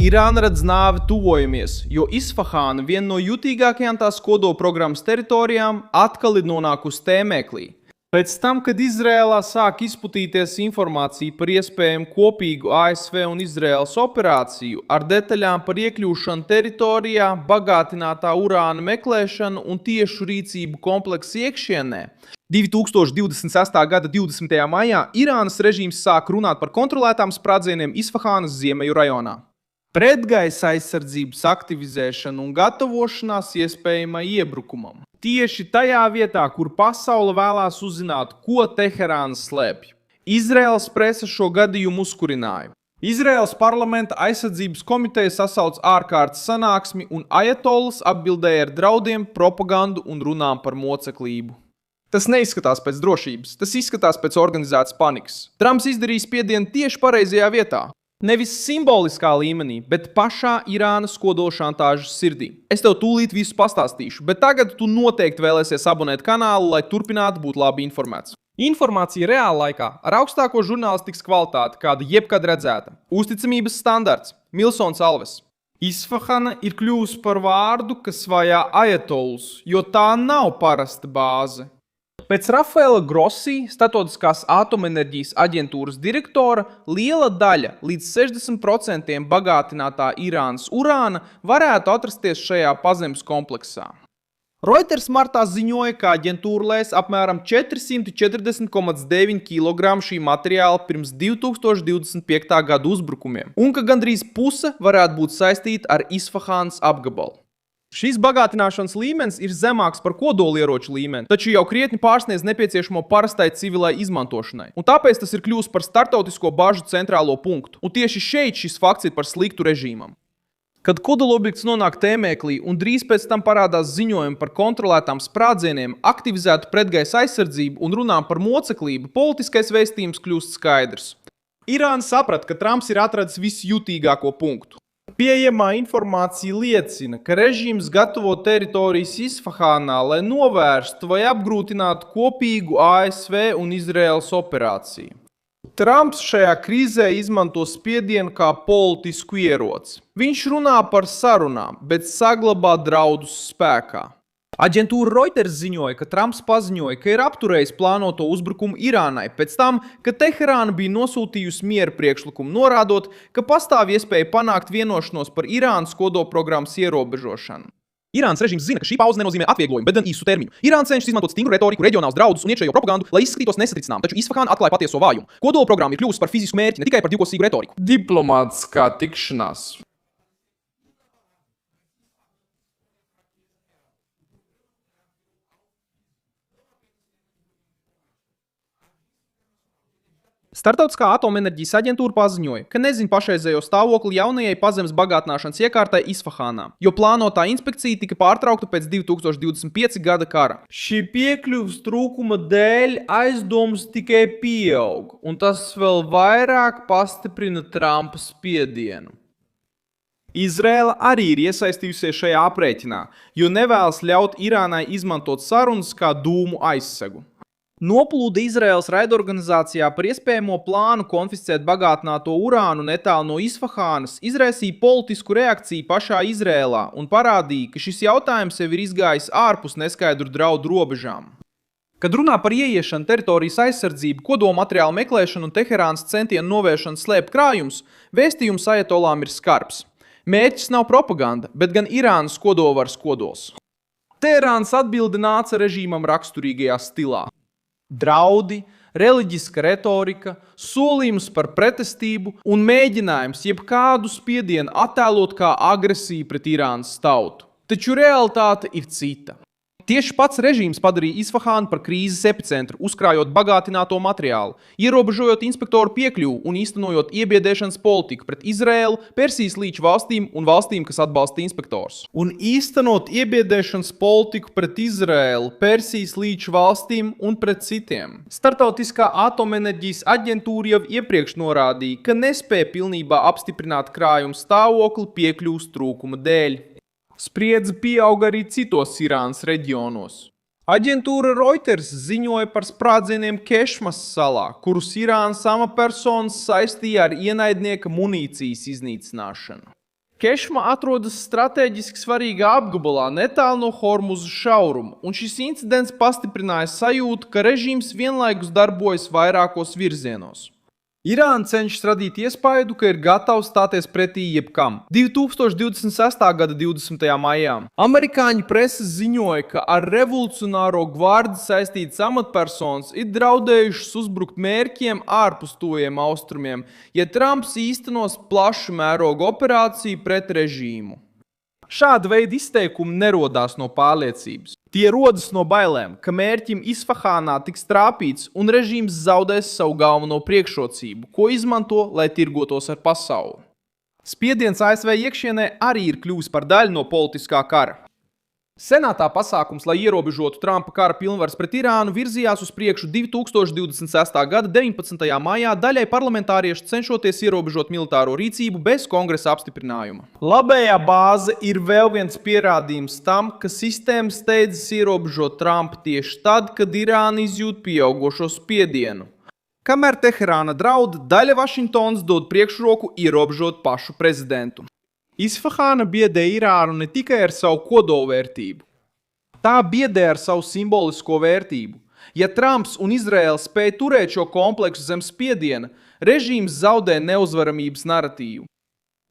Irāna redz nāvi tuvojamies, jo Isfahāna, viena no jutīgākajām tās kodolprogrammas teritorijām, atkal ir nonākusi tēmēklī. Pēc tam, kad Izrēlā sāk izplatīties informācija par iespējamu kopīgu ASV un Izraēlas operāciju ar detaļām par iekļūšanu teritorijā, bagātinātā urāna meklēšanu un tiešu rīcību kompleksa iekšienē, 2026. gada 20. maijā Irānas režīms sāk runāt par kontrolētām sprādzieniem Isfahānas ziemeļu rajonā. Pretgaisa aizsardzības aktivizēšana un gatavošanās iespējamai iebrukumam. Tieši tajā vietā, kur pasaule vēlās uzzināt, ko Teherāna slēpj. Izraēlas presa šo gadījumu uzkurināja. Izraēlas parlamenta aizsardzības komiteja sasauc ārkārtas sanāksmi un ajatolas atbildēja ar draudiem, propagandu un runām par moceklību. Tas neizskatās pēc drošības, tas izskatās pēc organizētas panikas. Trumps izdarīja spiedienu tieši pareizajā vietā. Nevis simboliskā līmenī, bet pašā Irānas kodolšantāžas sirdī. Es tev tūlīt visu pastāstīšu, bet tagad tu noteikti vēlēsies abonēt kanālu, lai turpinātu būt labi informēts. Informācija reāla laikā ar augstāko žurnālistikas kvalitāti, kāda jebkad redzēta. Uzticamības standarts – Milsons Alves. Isfahana ir kļuvusi par vārdu, kas vajā ajatolus, jo tā nav parasta bāze. Pēc Rafaela Grossi, Starptautiskās atomenerģijas aģentūras direktora, liela daļa līdz 60% bagātinātā Irānas urāna varētu atrasties šajā pazemes kompleksā. Reuters martā ziņoja, ka aģentūra lēs apmēram 440,9 kg šī materiāla pirms 2025. gada uzbrukumiem, un ka gandrīz puse varētu būt saistīta ar Isfahānas apgabalu. Šīs bagātināšanas līmenis ir zemāks par kodolieroču līmeni, taču jau krietni pārsniedz nepieciešamo parastai civilai izmantošanai, un tāpēc tas ir kļuvis par starptautisko bažu centrālo punktu, un tieši šeit šis fakts ir par sliktu režīmam. Kad kodolobjekts nonāk tēmēklī un drīz pēc tam parādās ziņojumi par kontrolētām sprādzieniem, aktivizētu pretgaisa aizsardzību un runām par moceklību, politiskais vēstījums kļūst skaidrs. Irāna saprata, ka Trumps ir atradis visjutīgāko punktu. Pieejamā informācija liecina, ka režīms gatavo teritorijas Isfahānā, lai novērstu vai apgrūtinātu kopīgu ASV un Izraēlas operāciju. Trumps šajā krīzē izmanto spiedienu kā politisku ieroci. Viņš runā par sarunām, bet saglabā draudus spēkā. Aģentūra Reuters ziņoja, ka Trumps paziņoja, ka ir apturējis plānoto uzbrukumu Irānai pēc tam, ka Teherāna bija nosūtījusi miera priekšlikumu, norādot, ka pastāv iespēja panākt vienošanos par Irānas kodolprogrammas ierobežošanu. Irānas režīms zina, ka šī pauze nenozīmē atvieglojumu, bet gan īsu termiņu. Irāna cenšas izmantot stingru retoriku, reģionālus draudus un iekšējo propagandu, lai izskatītos nesatricinām, taču Isfahāna atklāja patieso vājumu. Kodolprogramma ir kļuvusi par fizisku mērķi, ne tikai par divkosīgu retoriku. Diplomātiskā tikšanās. Starptautiskā atomenerģijas aģentūra paziņoja, ka nezina pašreizējo stāvokli jaunajai pazemes bagātināšanas iekārtai Isfahānā, jo plānotā inspekcija tika pārtraukta pēc 2025. gada kara. Šī piekļuves trūkuma dēļ aizdomas tikai pieaug, un tas vēl vairāk pastiprina Trumpa spiedienu. Izraēla arī ir iesaistījusies šajā aprēķinā, jo nevēlas ļaut Irānai izmantot sarunas kā dūmu aizsegu. Noplūda Izraēlas raidorganizācijā par iespējamo plānu konfiscēt bagātināto urānu netālu no Isfahānas izraisīja politisku reakciju pašā Izraēlā un parādīja, ka šis jautājums jau ir izgājis ārpus neskaidru draudu robežām. Kad runā par ieiešanu, teritorijas aizsardzību, kodolmateriālu meklēšanu un Teherānas centienu novēršanu slēpt krājumus, vēstījums ajatolām ir skarbs. Mērķis nav propaganda, bet gan Irānas kodolvaras kodols. Teherānas atbilde nāca režīmam raksturīgajā stilā. Draudi, reliģiska retorika, solījums par pretestību un mēģinājums jebkādu spiedienu attēlot kā agresiju pret Irānas tautu. Taču realitāte ir cita. Tieši pats režīms padarīja Isfahānu par krīzes epicentru, uzkrājot bagātināto materiālu, ierobežojot inspektoru piekļuvu un īstenojot iebiedēšanas politiku pret Izraēlu, Persijas līča valstīm un valstīm, kas atbalsta inspektors. Un īstenot iebiedēšanas politiku pret Izraēlu, Persijas līča valstīm un pret citiem. Starptautiskā atomenerģijas aģentūra jau iepriekš norādīja, ka nespēja pilnībā apstiprināt krājumu stāvokli piekļuves trūkuma dēļ. Spriedze pieauga arī citos Irānas reģionos. Aģentūra Reuters ziņoja par sprādzieniem Kešmas salā, kurus Irānas amatpersonas saistīja ar ienaidnieka munīcijas iznīcināšanu. Kešma atrodas strateģiski svarīgā apgabalā netālu no Hormuzas šauruma, un šis incidents pastiprināja sajūtu, ka režīms vienlaikus darbojas vairākos virzienos. Irāna cenšas radīt iespaidu, ka ir gatava stāties pretī jebkam. 2026. gada 20. maijā amerikāņu prese ziņoja, ka ar revolucionāro gvardi saistītas amatpersonas ir draudējušas uzbrukt mērķiem ārpus tuviem austrumiem, ja Trumps īstenos plašu mērogu operāciju pret režīmu. Šāda veida izteikumi nerodās no pārliecības. Tie rodas no bailēm, ka mērķim Isfahānā tiks trāpīts un režīms zaudēs savu galveno priekšrocību, ko izmanto, lai tirgotos ar pasauli. Spiediens ASV iekšienē arī ir kļuvis par daļu no politiskā kara. Senātā pasākums, lai ierobežotu Trumpa kara pilnvaras pret Irānu, virzījās uz priekšu 2026. gada 19. maijā, daļai parlamentārieši cenšoties ierobežot militāro rīcību bez kongresa apstiprinājuma. Labējā bāze ir vēl viens pierādījums tam, ka sistēma steidzas ierobežot Trumpu tieši tad, kad Irāna izjūt pieaugošo spiedienu. Kamēr Teherāna draud, daļa Vašingtonas dod priekšroku ierobežot pašu prezidentu. Isfahāna biedē Irānu ne tikai ar savu kodolvērtību. Tā biedē ar savu simbolisko vērtību. Ja Trumps un Izraēla spēj turēt šo kompleksu zem spiediena, režīms zaudē neuzvaramības naratīvu.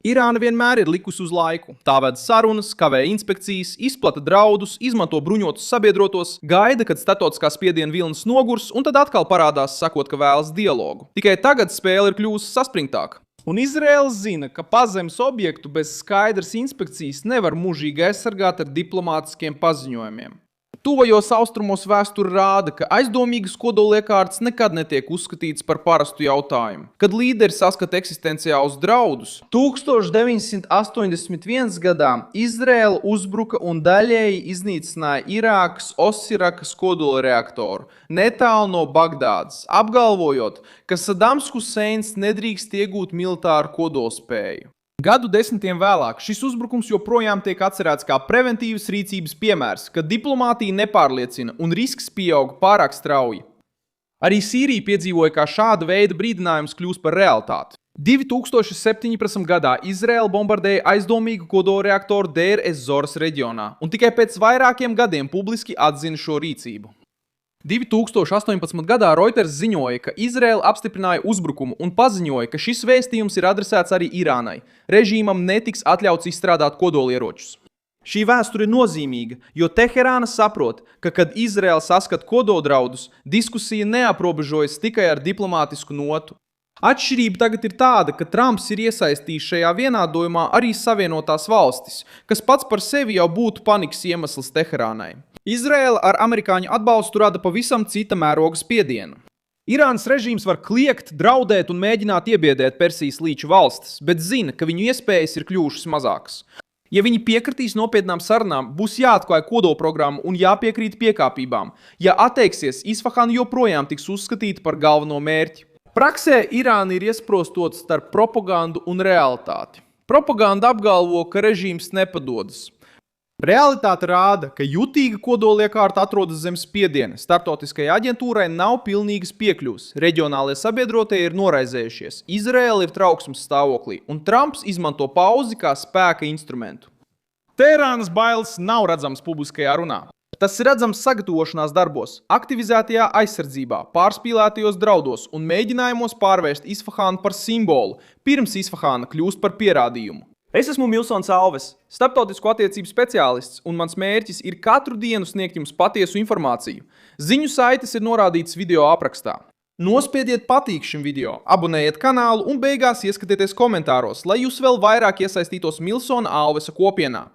Irāna vienmēr ir likusi uz laiku. Tā ved sarunas, kavē inspekcijas, izplata draudus, izmanto bruņotus sabiedrotos, gaida, kad starptautiskā spiediena vilnis nogurs un tad atkal parādās, sakot, ka vēlas dialogu. Tikai tagad spēle ir kļuvusi saspringtāka. Un Izraēla zina, ka pazemes objektu bez skaidras inspekcijas nevar mūžīgi aizsargāt ar diplomātiskiem paziņojumiem. Tuvajos austrumos vēsture rāda, ka aizdomīgas kodoliekārtas nekad netiek uzskatītas par parastu jautājumu. Kad līderi saskata eksistenciālus draudus, 1981. gadā Izraēla uzbruka un daļēji iznīcināja Irākas Osirakas kodolreaktoru netālu no Bagdādas, apgalvojot, ka Sadams Huseins nedrīkst iegūt militāru kodolspēju. Gadu desmitiem vēlāk šis uzbrukums joprojām tiek atcerēts kā preventīvas rīcības piemērs, kad diplomātija nepārliecina un risks pieaug pārāk strauji. Arī Sīrija piedzīvoja, kā šāda veida brīdinājums kļūst par realitāti. 2017. gadā Izraēla bombardēja aizdomīgu kodolreaktoru Deir ez-Zoras reģionā un tikai pēc vairākiem gadiem publiski atzina šo rīcību. 2018. gadā Reuters ziņoja, ka Izraēla apstiprināja uzbrukumu un paziņoja, ka šis vēstījums ir adresēts arī Irānai. Režīmam netiks atļauts izstrādāt kodolieročus. Šī vēsture ir nozīmīga, jo Teherāna saprot, ka, kad Izraēla saskat kodoldraudus, diskusija neaprobežojas tikai ar diplomātisku notu. Atšķirība tagad ir tāda, ka Trumps ir iesaistījis šajā vienādojumā arī Savienotās valstis, kas pats par sevi jau būtu panikas iemesls Teherānai. Izraēla ar amerikāņu atbalstu rada pavisam cita mēroga spiedienu. Irānas režīms var kliegt, draudēt un mēģināt iebiedēt Persijas līča valstis, bet zina, ka viņu iespējas ir kļuvušas mazākas. Ja viņi piekritīs nopietnām sarunām, būs jāatklāj kodolprogramma un jāpiekrīt piekāpībām. Ja atteiksies, Isfahāna joprojām tiks uzskatīta par galveno mērķi. Praksē Irāna ir iesprostota starp propagandu un realitāti. Propaganda apgalvo, ka režīms nepadodas. Realitāte rāda, ka jutīga kodoliekārta atrodas zem spiediena. Starptautiskajai aģentūrai nav pilnīgas piekļuvas. Reģionālie sabiedrotie ir noraizējušies. Izraēla ir trauksmes stāvoklī, un Trumps izmanto pauzi kā spēka instrumentu. Teherānas bailes nav redzams publiskajā runā. Tas ir redzams sagatavošanās darbos, aktivizētajā aizsardzībā, pārspīlētajos draudos un mēģinājumos pārvērst Isfahānu par simbolu, pirms Isfahāna kļūst par pierādījumu. Es esmu Milsons Alves, starptautisko attiecību speciālists, un mans mērķis ir katru dienu sniegt jums patiesu informāciju. Ziņu saites ir norādītas video aprakstā. Nospiediet patīk šim video, abonējiet kanālu un beigās ieskatieties komentāros, lai jūs vēl vairāk iesaistītos Milsona Alvesa kopienā.